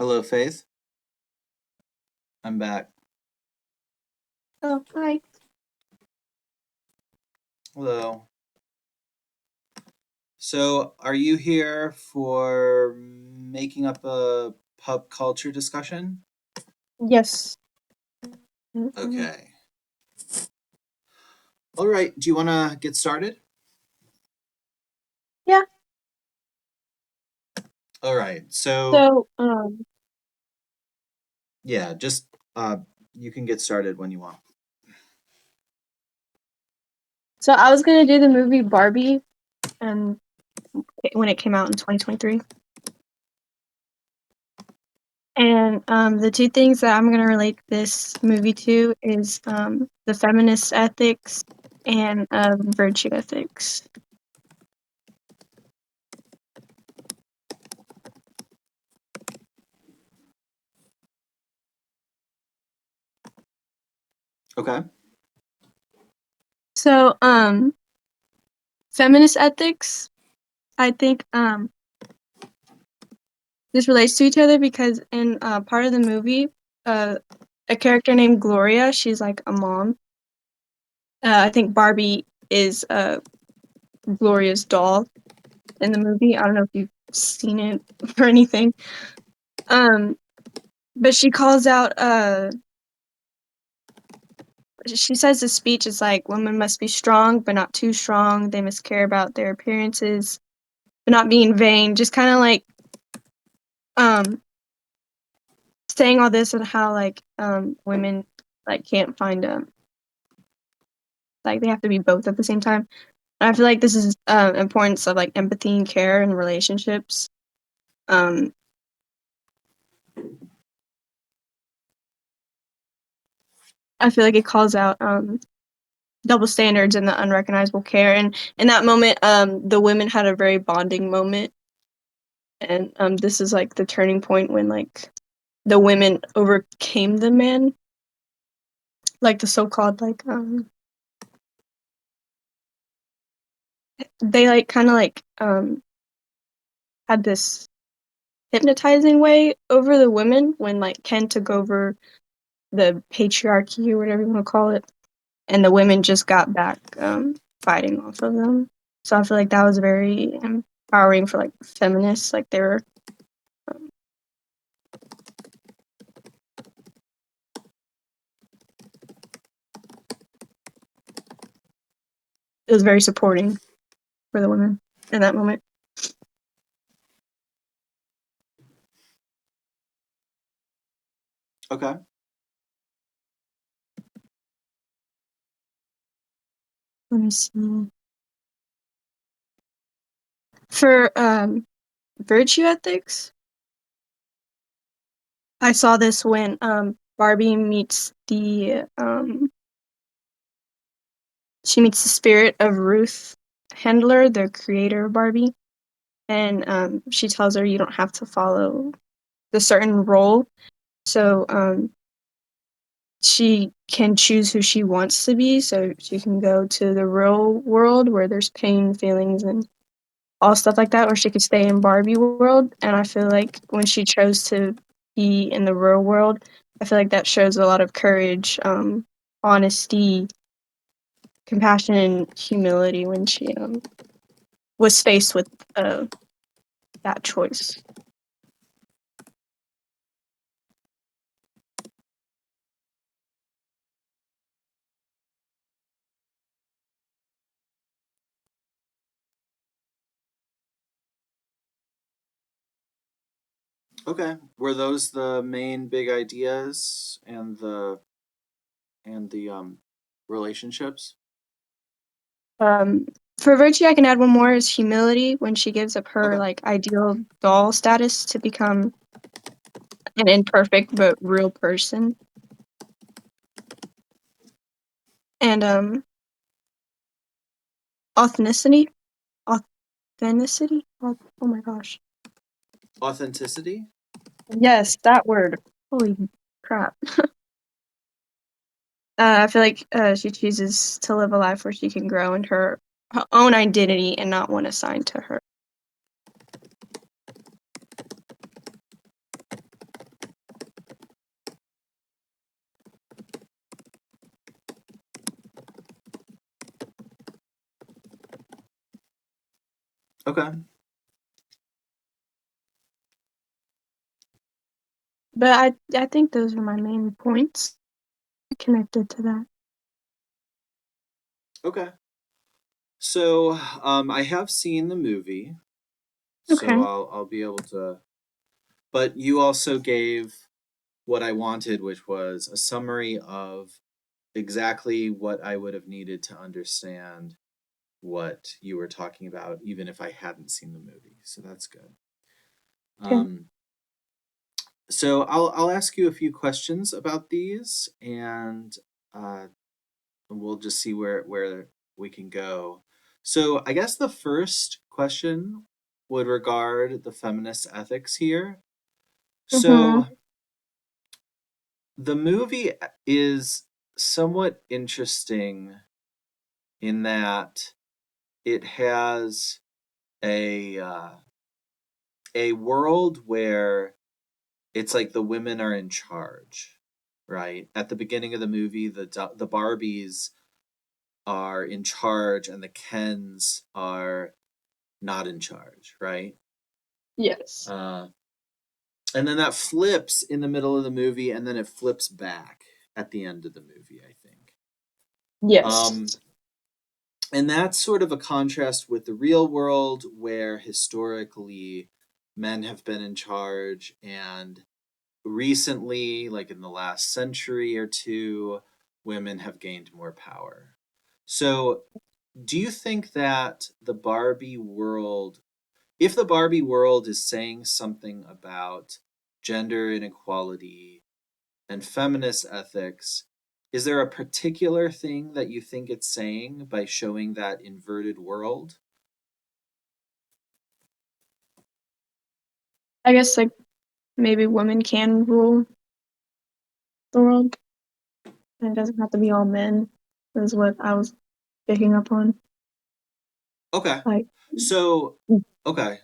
Hello, Faith. I'm back. Oh, hi. Hello. So, are you here for making up a pop culture discussion? Yes. Mhm. Okay. All right. Do you want to get started? Yeah. All right. So, So, yeah, just uh, you can get started when you want. so I was gonna do the movie Barbie, and when it came out in 2023, and the two things that I'm gonna relate this movie to is the feminist ethics and virtue ethics. Okay. So, feminist ethics, I think this relates to each other because in part of the movie, uh, a character named Gloria, she's like a mom. I think Barbie is Gloria's doll in the movie. I don't know if you've seen it or anything. Um, but she calls out. She says the speech is like women must be strong, but not too strong. They must care about their appearances, but not being vain. Just kind of like um saying all this and how like women like can't find like they have to be both at the same time. And I feel like this is importance of like empathy and care in relationships. Um, I feel like it calls out double standards and the unrecognizable care. And in that moment, the women had a very bonding moment, and this is like the turning point when like the women overcame the men, like the so-called like they like kind of like had this hypnotizing way over the women when like Ken took over the patriarchy or whatever you want to call it, and the women just got back fighting off of them. So I feel like that was very empowering for like feminists. Like they were, it was very supporting for the women in that moment. Okay. Let me see. For virtue ethics, I saw this when Barbie meets the she meets the spirit of Ruth Handler, the creator of Barbie, and she tells her you don't have to follow the certain role. So she can choose who she wants to be. So she can go to the real world where there's pain, feelings, and all stuff like that, or she could stay in Barbie world. And I feel like when she chose to be in the real world, I feel like that shows a lot of courage, honesty, compassion, and humility when she was faced with that choice. Okay. Were those the main big ideas and the relationships? Um, for virtue, I can add one more is humility when she gives up her Okay. like ideal doll status to become an imperfect but real person. And authenticity, authenticity. Oh my gosh. Authenticity? Yes, that word. Holy crap. I feel like she chooses to live a life where she can grow in her own identity and not one assigned to her. Okay. But I think those are my main points connected to that. Okay. So, I have seen the movie, so Okay. I'll be able to. But you also gave what I wanted, which was a summary of exactly what I would have needed to understand what you were talking about, even if I hadn't seen the movie. So that's good. Okay. Um, so I'll ask you a few questions about these, and uh, we'll just see where we can go. So I guess the first question would regard the feminist ethics here. So Mhm. the movie is somewhat interesting in that it has a a world where it's like the women are in charge, right? At the beginning of the movie, the Barbies are in charge and the Kens are not in charge, right? Yes. Uh, and then that flips in the middle of the movie, and then it flips back at the end of the movie, I think. Yes. Um, and that's sort of a contrast with the real world where historically men have been in charge, and recently, like in the last century or two, women have gained more power. So, do you think that if the Barbie world is saying something about gender inequality and feminist ethics, is there a particular thing that you think it's saying by showing that inverted world? I guess like maybe women can rule the world. And it doesn't have to be all men, is what I was picking up on. Okay. Like, So, okay.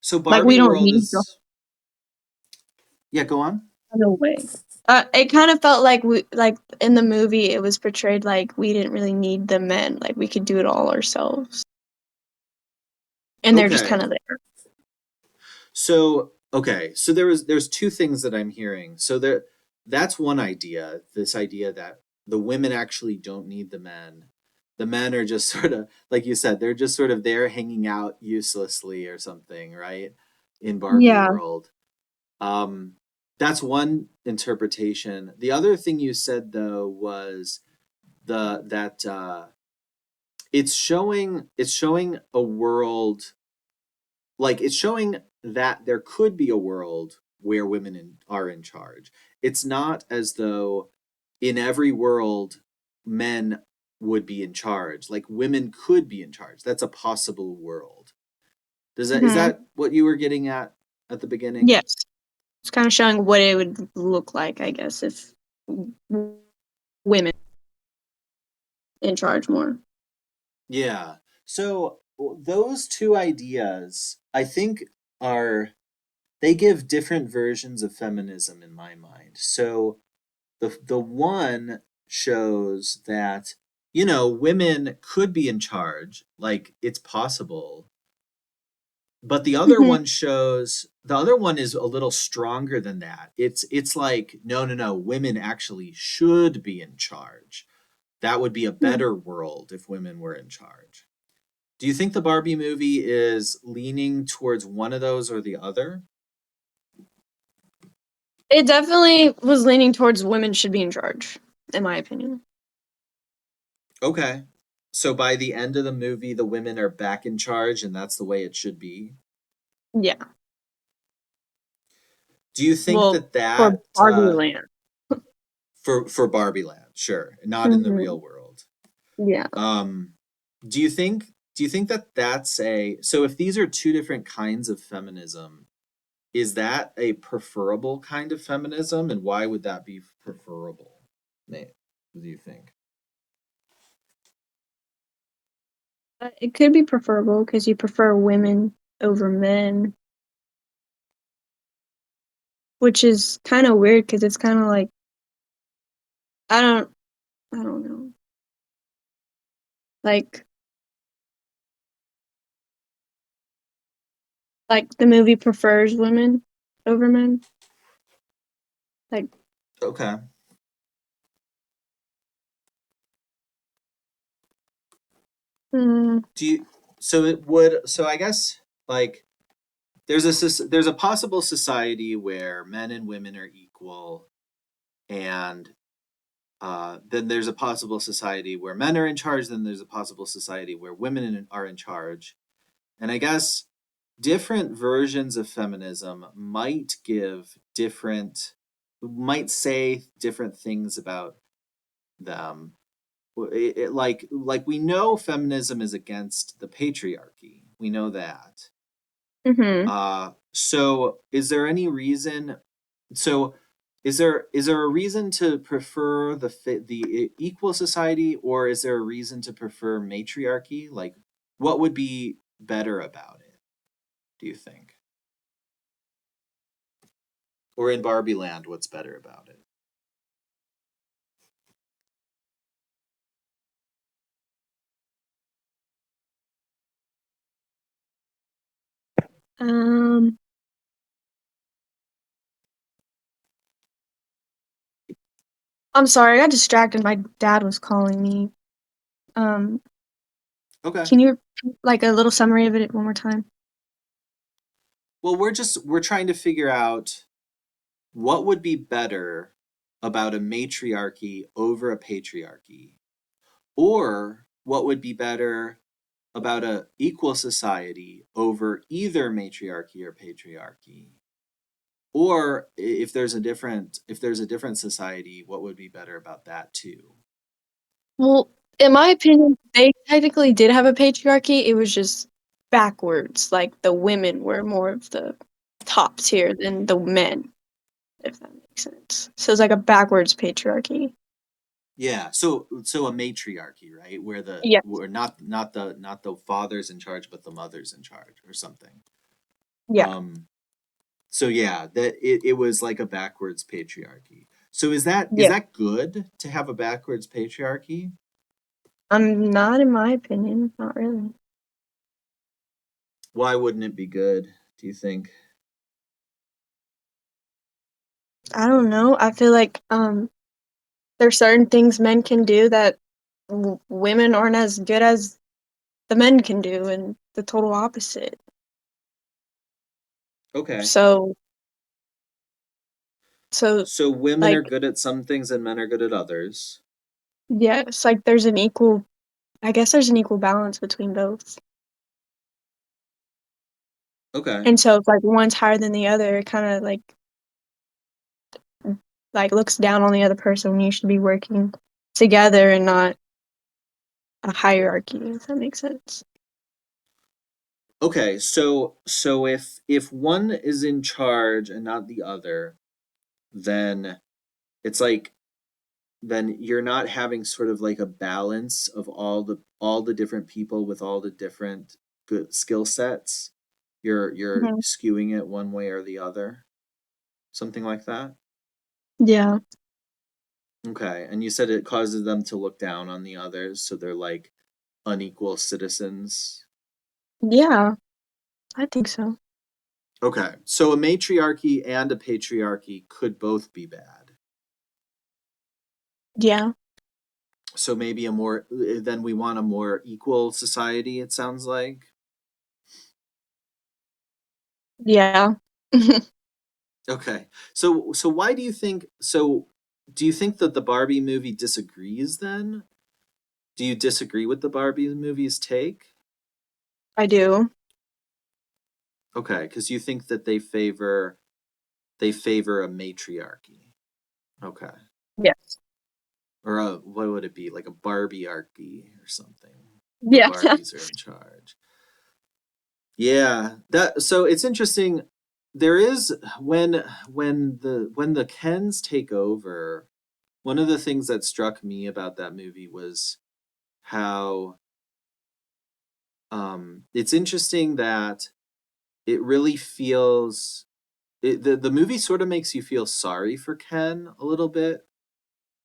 So like we Barbie don't world need the is, yeah, go on. whole way. It kind of felt like like in the movie, it was portrayed like we didn't really need the men, like we could do it all ourselves, and they're just Okay. kind of there. So, okay. So there's two things that I'm hearing. So that's one idea, this idea that the women actually don't need the men. The men are just sort of like you said, they're just sort of there hanging out uselessly or something, right? In Barbie Yeah. world. Um that's one interpretation. The other thing you said though was the that it's showing a world, like it's showing that there could be a world where are in charge. It's not as though in every world men would be in charge. Like women could be in charge. That's a possible world. Is Hmm. that what you were getting at the beginning? Yes. It's kind of showing what it would look like, I guess, if women in charge more. Yeah. So those two ideas, I think, are they give different versions of feminism in my mind. So the one shows that women could be in charge, like it's possible, but Hmm. the other one is a little stronger than that. It's like no, women actually should be in charge. That would be a better world if women were in charge. Do you think the Barbie movie is leaning towards one of those or the other? It definitely was leaning towards women should be in charge, in my opinion. Okay. So by the end of the movie, the women are back in charge, and that's the way it should be. Yeah. Do you think Well, that for Barbie uh, Land. for Barbie Land, sure, not in the Hmm. real world. Yeah. Um, do you think that that's a so if these are two different kinds of feminism, is that a preferable kind of feminism, and why would that be preferable? Nate, what do you think? It could be preferable because you prefer women over men, which is kind of weird because it's kind of like I don't I don't know. Like Like, the movie prefers women over men? Like, Okay. mm, Do you so it would so I guess like there's a possible society where men and women are equal, and then there's a possible society where men are in charge, then there's a possible society where women are in charge. And I guess different versions of feminism might say different things about them. Like we know feminism is against the patriarchy. We know that. mhm. So is there any reason so is there a reason to prefer the equal society, or is there a reason to prefer matriarchy? Like what would be better about it, do you think? Or in Barbie Land, what's better about it? Um, I'm sorry, I got distracted, my dad was calling me. Um, Okay. can you repeat, like, a little summary of it one more time? Well, we're trying to figure out what would be better about a matriarchy over a patriarchy, or what would be better about a equal society over either matriarchy or patriarchy, or if there's a different society, what would be better about that too? Well, in my opinion, they technically did have a patriarchy, it was just backwards, like, the women were more of the top tier than the men, if that makes sense. So it's like a backwards patriarchy. Yeah, so a matriarchy, right, where the Yes. where not the father's in charge, but the mother's in charge or something. Yeah. um so yeah, that it was like a backwards patriarchy. So is Yeah. that good to have a backwards patriarchy? Not in my opinion, not really. Why wouldn't it be good, do you think? I don't know, I feel like, there's certain things men can do that women aren't as good as the men can do, and the total opposite. Okay. So, so So women are like, good at some things and men are good at others. yeah, it's like there's an equal. I guess there's an equal balance between both, Okay. and so if like one's higher than the other, it kind of like looks down on the other person when you should be working together and not a hierarchy. If that makes sense. Okay, so if one is in charge and not the other, then it's like then you're not having sort of like a balance of all the different people with all the different good skill sets. You're Mhm. skewing it one way or the other, something like that. Yeah. Okay, and you said it causes them to look down on the others, so they're like unequal citizens. Yeah, I think so. Okay, so a matriarchy and a patriarchy could both be bad. Yeah. So maybe then we want a more equal society, it sounds like. Yeah. Okay. So why do you think that the Barbie movie disagrees then? Do you disagree with the Barbie movie's take? I do. Okay, because you think that they favor a matriarchy. Okay. Yes. Or what would it be? Like a Barbiearchy or something. The Yeah. Barbies are in charge. Yeah, that so it's interesting. There is when the Kens take over, one of the things that struck me about that movie was how it's interesting that it really the movie sort of makes you feel sorry for Ken a little bit,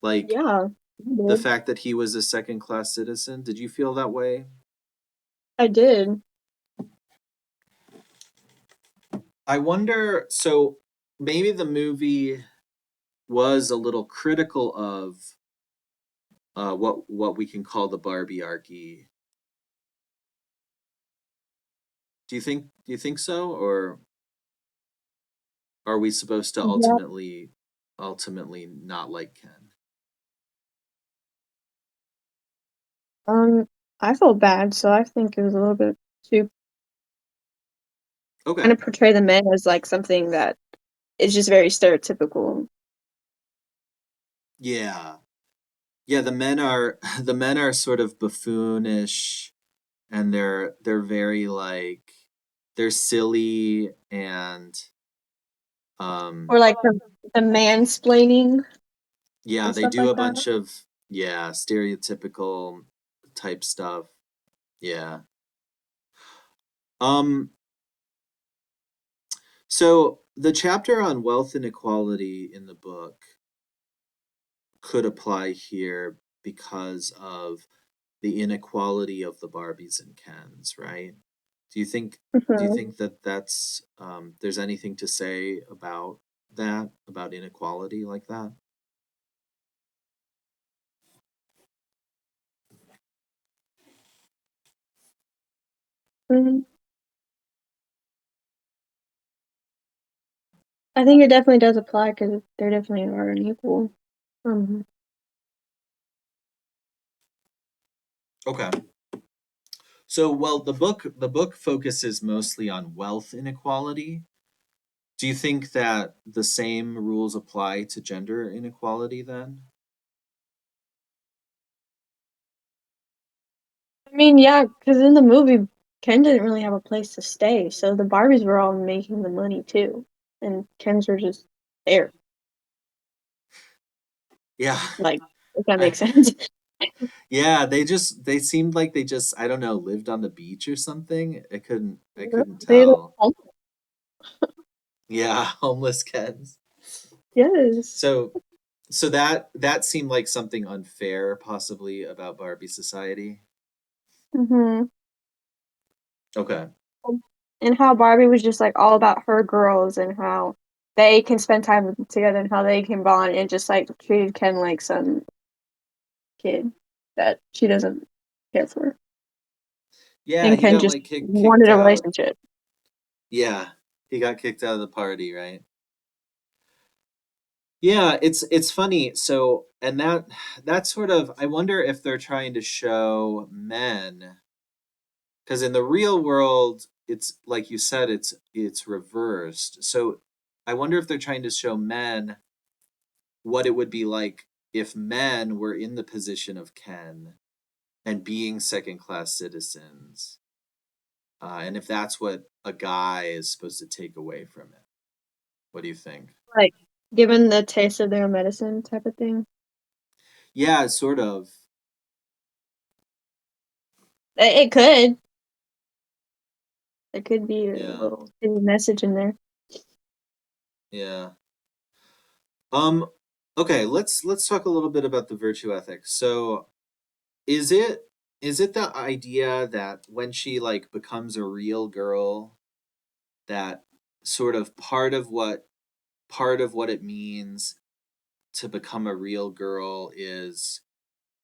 like Yeah. I the did. fact that he was a second class citizen. Did you feel that way? I did. I wonder, so maybe the movie was a little critical of what we can call the Barbie-archy. Do you think so, or are we supposed to Yeah. ultimately not like Ken? Um, I felt bad, so I think it was a little bit too kind Okay. of portray the men as like something that is just very stereotypical. Yeah. Yeah, the men are sort of buffoonish, and they're very like they're silly, and Or um like the mansplaining yeah, and they stuff do like a that. bunch of, yeah, stereotypical type stuff. Yeah. Um so the chapter on wealth inequality in the book could apply here because of the inequality of the Barbies and Kens, right? Do you think do you Mhm. think that that's there's anything to say about that, about inequality like that? Mhm. I think it definitely does apply because they definitely are unequal. Um, Okay. So, well, the book focuses mostly on wealth inequality. Do you think that the same rules apply to gender inequality then? I mean, yeah, because in the movie, Ken didn't really have a place to stay, so the Barbies were all making the money too, and Ken's were just there. Yeah. Like, if that I makes sense. yeah, they seemed like they just, I don't know, lived on the beach or something. I couldn't They were tell. Yeah, homeless Kens. yes. So that seemed like something unfair possibly about Barbie society. Mhm. Okay. And how Barbie was just like all about her girls and how they can spend time together and how they can bond and just like treated Ken like some kid that she doesn't care for. Yeah, And he Ken got just like kicked wanted a out. relationship. Yeah, he got kicked out of the party, right? Yeah, it's funny. So, and that sort of, I wonder if they're trying to show men, because in the real world, it's like you said, it's reversed. So, I wonder if they're trying to show men what it would be like if men were in the position of Ken and being second class citizens, and if that's what a guy is supposed to take away from it. What do you think? Like given the taste of their medicine type of thing. Yeah, sort of. It could. There could be a Yeah, little hidden message in there. yeah. Um, okay, let's talk a little bit about the virtue ethics. So, is it is it the idea that when she like becomes a real girl, that sort of part of what it means to become a real girl is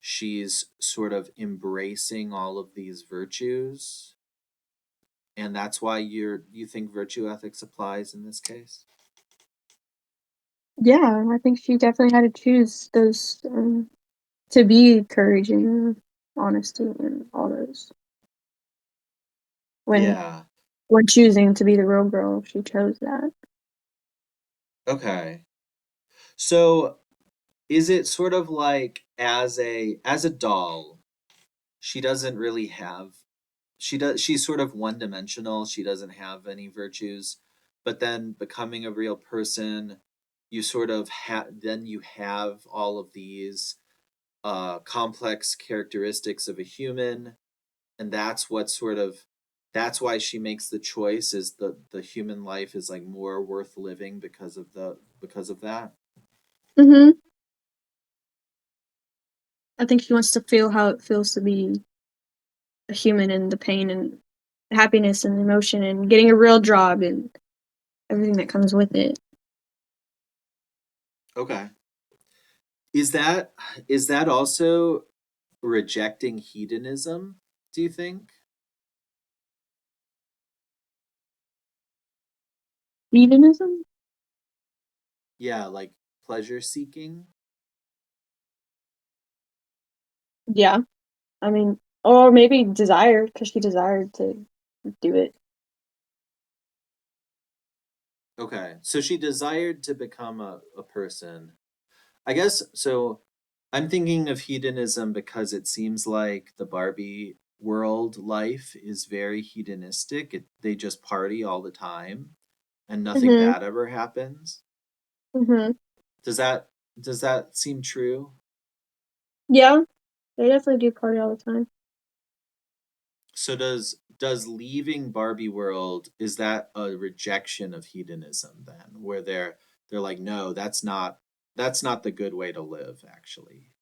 she's sort of embracing all of these virtues, and that's why you think virtue ethics applies in this case? Yeah, I think she definitely had to choose those to be courage and honesty and all those when Yeah. when choosing to be the real girl, she chose that. Okay. So is it sort of like as a doll, she doesn't really have she's sort of one dimensional. She doesn't have any virtues. But then becoming a real person, you sort of then you have all of these complex characteristics of a human, and that's why she makes the choice, is the human life is like more worth living because of that. Mhm. I think she wants to feel how it feels to be a human and the pain and happiness and emotion and getting a real job and everything that comes with it. Okay. Is that is that also rejecting hedonism, do you think? Veganism? Yeah, like pleasure seeking? Yeah. I mean, or maybe desire, because she desired to do it. Okay. So she desired to become a person. I guess so. I'm thinking of hedonism because it seems like the Barbie world life is very hedonistic. They just party all the time and nothing Mhm. bad ever happens. Mhm. Does that does that seem true? Yeah, they definitely do party all the time. So does leaving Barbie world, is that a rejection of hedonism then, where they're like, no, that's not the good way to live, actually.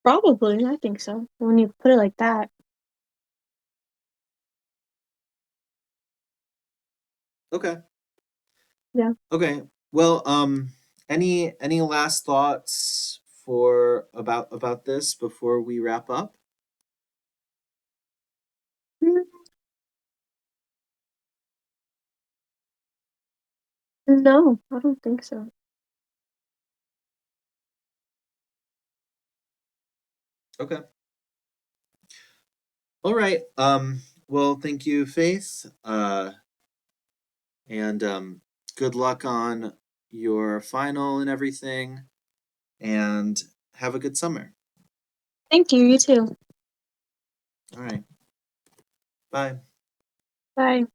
Probably, I think so. When you put it like that. Okay. Yeah. Okay. Well, any last thoughts for about this before we wrap up? Mm, no, I don't think so. Okay. All right. Well, thank you, Faith. And good luck on your final and everything. And have a good summer. Thank you, you too. All right. Bye. Bye.